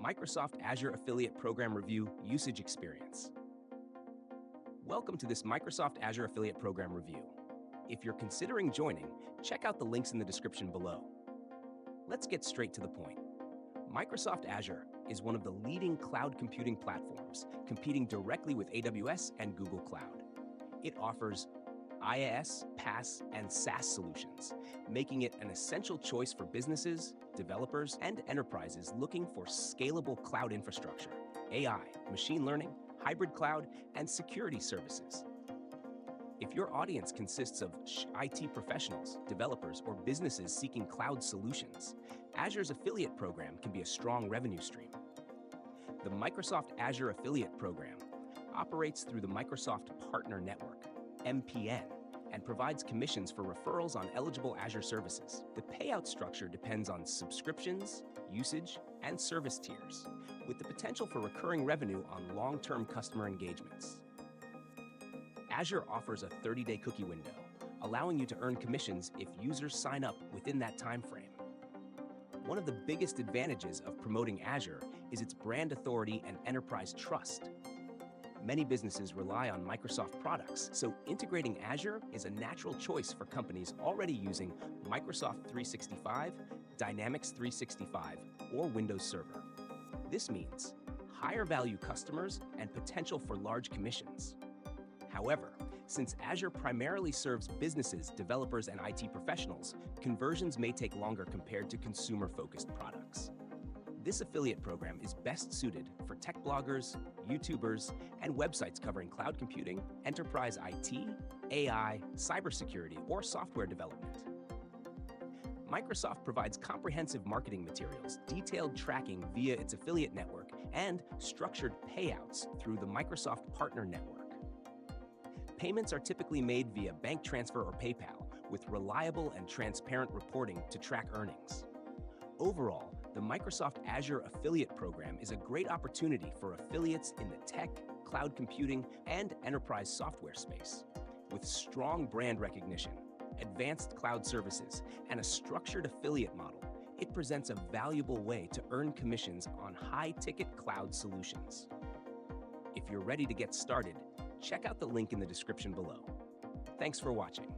Microsoft Azure Affiliate Program Review Usage Experience. Welcome to this Microsoft Azure Affiliate Program Review. If you're considering joining, check out the links in the description below. Let's get straight to the point. Microsoft Azure is one of the leading cloud computing platforms, competing directly with AWS and Google Cloud. It offers IaaS, PaaS, and SaaS solutions, making it an essential choice for businesses, developers, and enterprises looking for scalable cloud infrastructure, AI, machine learning, hybrid cloud, and security services. If your audience consists of IT professionals, developers, or businesses seeking cloud solutions, Azure's affiliate program can be a strong revenue stream. The Microsoft Azure Affiliate Program operates through the Microsoft Partner Network, MPN, and provides commissions for referrals on eligible Azure services. The payout structure depends on subscriptions, usage, and service tiers, with the potential for recurring revenue on long-term customer engagements. Azure offers a 30-day cookie window, allowing you to earn commissions if users sign up within that time frame. One of the biggest advantages of promoting Azure is its brand authority and enterprise trust. Many businesses rely on Microsoft products, so integrating Azure is a natural choice for companies already using Microsoft 365, Dynamics 365, or Windows Server. This means higher value customers and potential for large commissions. However, since Azure primarily serves businesses, developers, and IT professionals, conversions may take longer compared to consumer-focused products. This affiliate program is best suited for tech bloggers, YouTubers, and websites covering cloud computing, enterprise IT, AI, cybersecurity, or software development. Microsoft provides comprehensive marketing materials, detailed tracking via its affiliate network, and structured payouts through the Microsoft Partner Network. Payments are typically made via bank transfer or PayPal, with reliable and transparent reporting to track earnings. Overall, the Microsoft Azure Affiliate Program is a great opportunity for affiliates in the tech, cloud computing, and enterprise software space. With strong brand recognition, advanced cloud services, and a structured affiliate model, it presents a valuable way to earn commissions on high-ticket cloud solutions. If you're ready to get started, check out the link in the description below. Thanks for watching.